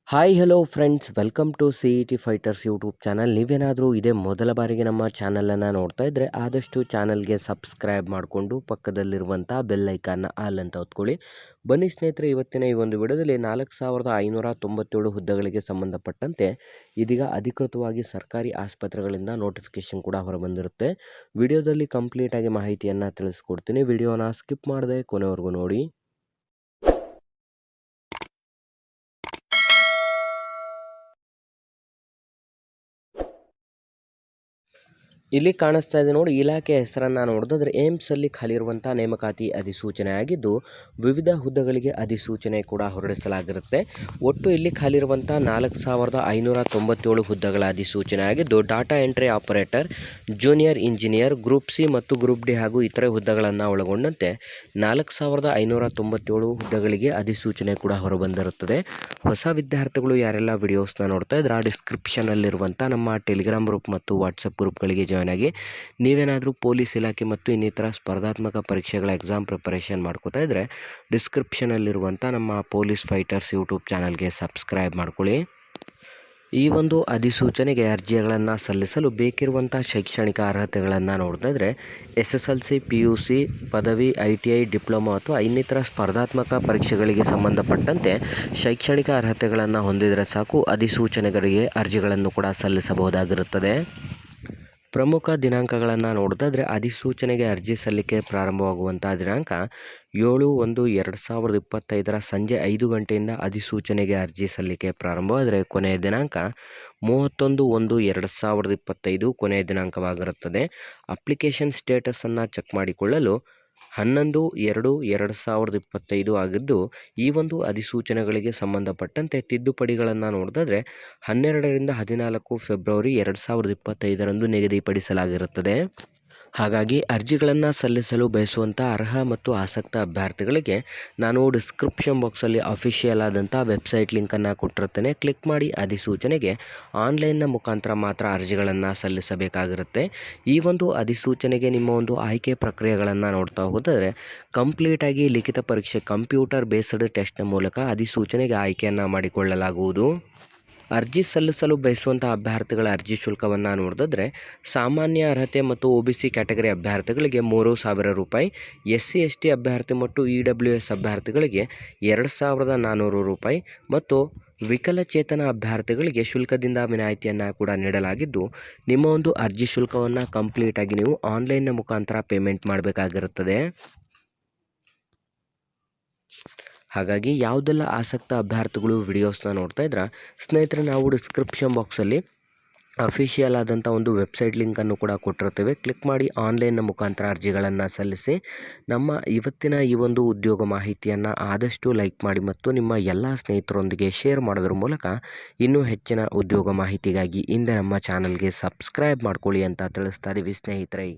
Hi hello friends, welcome to C E T fighters YouTube channel. ನೀವೇನಾದರೂ ಇದೇ ಮೊದಲ ಬಾರಿಗೆ ನಮ್ಮ ಚಾನಲನ್ನು ನೋಡ್ತಾ ಇದ್ದರೆ ಆದಷ್ಟು ಚಾನಲ್ಗೆ ಸಬ್ಸ್ಕ್ರೈಬ್ ಮಾಡಿಕೊಂಡು ಪಕ್ಕದಲ್ಲಿರುವಂಥ ಬೆಲ್ ಐಕಾನ್ನ ಆಲ್ ಅಂತ ಹೊತ್ಕೊಳ್ಳಿ. ಬನ್ನಿ ಸ್ನೇಹಿತರೆ, ಇವತ್ತಿನ ಈ ಒಂದು ವಿಡಿಯೋದಲ್ಲಿ 4597 ಹುದ್ದೆಗಳಿಗೆ ಸಂಬಂಧಪಟ್ಟಂತೆ ಇದೀಗ ಅಧಿಕೃತವಾಗಿ ಸರ್ಕಾರಿ ಆಸ್ಪತ್ರೆಗಳಿಂದ ನೋಟಿಫಿಕೇಶನ್ ಕೂಡ ಹೊರಬಂದಿರುತ್ತೆ. ವಿಡಿಯೋದಲ್ಲಿ ಕಂಪ್ಲೀಟಾಗಿ ಮಾಹಿತಿಯನ್ನು ತಿಳಿಸ್ಕೊಡ್ತೀನಿ. ವಿಡಿಯೋನ ಸ್ಕಿಪ್ ಮಾಡದೆ ಕೊನೆವರೆಗೂ ನೋಡಿ. ಇಲ್ಲಿ ಕಾಣಿಸ್ತಾ ಇದೆ ನೋಡಿ, ಇಲಾಖೆ ಹೆಸರನ್ನು ನೋಡಿದ್ರೆ ಏಮ್ಸಲ್ಲಿ ಖಾಲಿ ಇರುವಂಥ ನೇಮಕಾತಿ ಅಧಿಸೂಚನೆ ಆಗಿದ್ದು ವಿವಿಧ ಹುದ್ದೆಗಳಿಗೆ ಅಧಿಸೂಚನೆ ಕೂಡ ಹೊರಡಿಸಲಾಗಿರುತ್ತೆ. ಒಟ್ಟು ಇಲ್ಲಿ ಖಾಲಿ ಇರುವಂಥ 4597 ಹುದ್ದೆಗಳ ಅಧಿಸೂಚನೆ ಆಗಿದ್ದು data entry operator, junior engineer, group C ಮತ್ತು ಗ್ರೂಪ್ ಡಿ ಹಾಗೂ ಇತರೆ ಹುದ್ದೆಗಳನ್ನು ಒಳಗೊಂಡಂತೆ 4597 ಹುದ್ದೆಗಳಿಗೆ ಅಧಿಸೂಚನೆ ಕೂಡ ಹೊರಬಂದಿರುತ್ತದೆ. ಹೊಸ ವಿದ್ಯಾರ್ಥಿಗಳು ಯಾರೆಲ್ಲ ವಿಡಿಯೋಸ್ನ ನೋಡ್ತಾ ಇದ್ರೆ ಡಿಸ್ಕ್ರಿಪ್ಷನಲ್ಲಿರುವಂಥ ನಮ್ಮ ಟೆಲಿಗ್ರಾಮ್ ಗ್ರೂಪ್ ಮತ್ತು ವಾಟ್ಸಪ್ ಗ್ರೂಪ್ಗಳಿಗೆ ಜಾಯ್ನ್ ಆಗಿ. ನೀವೇನಾದರೂ ಪೊಲೀಸ್ ಇಲಾಖೆ ಮತ್ತು ಇನ್ನಿತರ ಸ್ಪರ್ಧಾತ್ಮಕ ಪರೀಕ್ಷೆಗಳ ಎಕ್ಸಾಮ್ ಪ್ರಿಪರೇಷನ್ ಮಾಡ್ಕೋತಾ ಇದ್ದರೆ ಡಿಸ್ಕ್ರಿಪ್ಷನಲ್ಲಿರುವಂಥ ನಮ್ಮ ಪೊಲೀಸ್ ಫೈಟರ್ಸ್ ಯೂಟ್ಯೂಬ್ ಚಾನಲ್ಗೆ ಸಬ್ಸ್ಕ್ರೈಬ್ ಮಾಡ್ಕೊಳ್ಳಿ. ಈ ಒಂದು ಅಧಿಸೂಚನೆಗೆ ಅರ್ಜಿಗಳನ್ನು ಸಲ್ಲಿಸಲು ಬೇಕಿರುವಂಥ ಶೈಕ್ಷಣಿಕ ಅರ್ಹತೆಗಳನ್ನು ನೋಡ್ತಾ ಇದ್ದರೆ SSLC, PUC, ಪದವಿ, ITI, ಡಿಪ್ಲೊಮಾ ಅಥವಾ ಇನ್ನಿತರ ಸ್ಪರ್ಧಾತ್ಮಕ ಪರೀಕ್ಷೆಗಳಿಗೆ ಸಂಬಂಧಪಟ್ಟಂತೆ ಶೈಕ್ಷಣಿಕ ಅರ್ಹತೆಗಳನ್ನು ಹೊಂದಿದರೆ ಸಾಕು ಅಧಿಸೂಚನೆಗಳಿಗೆ ಅರ್ಜಿಗಳನ್ನು ಕೂಡ ಸಲ್ಲಿಸಬಹುದಾಗಿರುತ್ತದೆ. ಪ್ರಮುಖ ದಿನಾಂಕಗಳನ್ನು ನೋಡ್ತಾ ಇದ್ದರೆ ಅಧಿಸೂಚನೆಗೆ ಅರ್ಜಿ ಸಲ್ಲಿಕೆ ಪ್ರಾರಂಭವಾಗುವಂಥ ದಿನಾಂಕ 7/1/2025 ಸಂಜೆ 5 ಗಂಟೆಯಿಂದ ಅಧಿಸೂಚನೆಗೆ ಅರ್ಜಿ ಸಲ್ಲಿಕೆ ಪ್ರಾರಂಭವಾದರೆ ಕೊನೆಯ ದಿನಾಂಕ 31/1/2025 ಕೊನೆಯ ದಿನಾಂಕವಾಗಿರುತ್ತದೆ. ಅಪ್ಲಿಕೇಶನ್ ಸ್ಟೇಟಸನ್ನು ಚೆಕ್ ಮಾಡಿಕೊಳ್ಳಲು 11/2/2025 ಆಗಿದ್ದು ಈ ಒಂದು ಅಧಿಸೂಚನೆಗಳಿಗೆ ಸಂಬಂಧಪಟ್ಟಂತೆ ತಿದ್ದುಪಡಿಗಳನ್ನು ನೋಡಿದ್ರೆ 12ರಿಂದ 14 ಫೆಬ್ರವರಿ 2025 ನಿಗದಿಪಡಿಸಲಾಗಿರುತ್ತದೆ. ಹಾಗಾಗಿ ಅರ್ಜಿಗಳನ್ನು ಸಲ್ಲಿಸಲು ಬಯಸುವಂಥ ಅರ್ಹ ಮತ್ತು ಆಸಕ್ತ ಅಭ್ಯರ್ಥಿಗಳಿಗೆ ನಾನು ಡಿಸ್ಕ್ರಿಪ್ಷನ್ ಬಾಕ್ಸಲ್ಲಿ ಅಫಿಷಿಯಲ್ ಆದಂಥ ವೆಬ್ಸೈಟ್ ಲಿಂಕನ್ನು ಕೊಟ್ಟಿರ್ತೇನೆ. ಕ್ಲಿಕ್ ಮಾಡಿ ಅಧಿಸೂಚನೆಗೆ ಆನ್ಲೈನ್ನ ಮುಖಾಂತರ ಮಾತ್ರ ಅರ್ಜಿಗಳನ್ನು ಸಲ್ಲಿಸಬೇಕಾಗಿರುತ್ತೆ. ಈ ಒಂದು ಅಧಿಸೂಚನೆಗೆ ನಿಮ್ಮ ಒಂದು ಆಯ್ಕೆ ಪ್ರಕ್ರಿಯೆಗಳನ್ನು ನೋಡ್ತಾ ಹೋದರೆ ಕಂಪ್ಲೀಟಾಗಿ ಲಿಖಿತ ಪರೀಕ್ಷೆ ಕಂಪ್ಯೂಟರ್ ಬೇಸ್ಡ್ ಟೆಸ್ಟ್ನ ಮೂಲಕ ಅಧಿಸೂಚನೆಗೆ ಆಯ್ಕೆಯನ್ನು ಮಾಡಿಕೊಳ್ಳಲಾಗುವುದು. ಅರ್ಜಿ ಸಲ್ಲಿಸಲು ಬಯಸುವಂಥ ಅಭ್ಯರ್ಥಿಗಳ ಅರ್ಜಿ ಶುಲ್ಕವನ್ನು ನೋಡಿದ್ರೆ ಸಾಮಾನ್ಯ ಅರ್ಹತೆ ಮತ್ತು OBC ಕ್ಯಾಟಗರಿ ಅಭ್ಯರ್ಥಿಗಳಿಗೆ 3,000 ರೂಪಾಯಿ, SC ST ಅಭ್ಯರ್ಥಿ ಮತ್ತು EWS ಅಭ್ಯರ್ಥಿಗಳಿಗೆ 2,400 ರೂಪಾಯಿ ಮತ್ತು ವಿಕಲಚೇತನ ಅಭ್ಯರ್ಥಿಗಳಿಗೆ ಶುಲ್ಕದಿಂದ ವಿನಾಯಿತಿಯನ್ನು ಕೂಡ ನೀಡಲಾಗಿದ್ದು ನಿಮ್ಮ ಒಂದು ಅರ್ಜಿ ಶುಲ್ಕವನ್ನು ಕಂಪ್ಲೀಟಾಗಿ ನೀವು ಆನ್ಲೈನ್ನ ಮುಖಾಂತರ ಪೇಮೆಂಟ್ ಮಾಡಬೇಕಾಗಿರುತ್ತದೆ. ಹಾಗಾಗಿ ಯಾವುದೆಲ್ಲ ಆಸಕ್ತ ಅಭ್ಯರ್ಥಿಗಳು ವಿಡಿಯೋಸ್ನ ನೋಡ್ತಾ ಇದ್ರೆ ಸ್ನೇಹಿತರೆ, ನಾವು ಡಿಸ್ಕ್ರಿಪ್ಷನ್ ಬಾಕ್ಸಲ್ಲಿ ಅಫಿಷಿಯಲ್ ಆದಂಥ ಒಂದು ವೆಬ್ಸೈಟ್ ಲಿಂಕನ್ನು ಕೂಡ ಕೊಟ್ಟಿರ್ತೇವೆ. ಕ್ಲಿಕ್ ಮಾಡಿ ಆನ್ಲೈನ್ನ ಮುಖಾಂತರ ಅರ್ಜಿಗಳನ್ನು ಸಲ್ಲಿಸಿ. ನಮ್ಮ ಇವತ್ತಿನ ಈ ಒಂದು ಉದ್ಯೋಗ ಮಾಹಿತಿಯನ್ನು ಆದಷ್ಟು ಲೈಕ್ ಮಾಡಿ ಮತ್ತು ನಿಮ್ಮ ಎಲ್ಲ ಸ್ನೇಹಿತರೊಂದಿಗೆ ಶೇರ್ ಮಾಡೋದ್ರ ಮೂಲಕ ಇನ್ನೂ ಹೆಚ್ಚಿನ ಉದ್ಯೋಗ ಮಾಹಿತಿಗಾಗಿ ಹಿಂದೆ ನಮ್ಮ ಚಾನಲ್ಗೆ ಸಬ್ಸ್ಕ್ರೈಬ್ ಮಾಡ್ಕೊಳ್ಳಿ ಅಂತ ತಿಳಿಸ್ತಾ ಇದ್ದೀವಿ ಸ್ನೇಹಿತರೆ.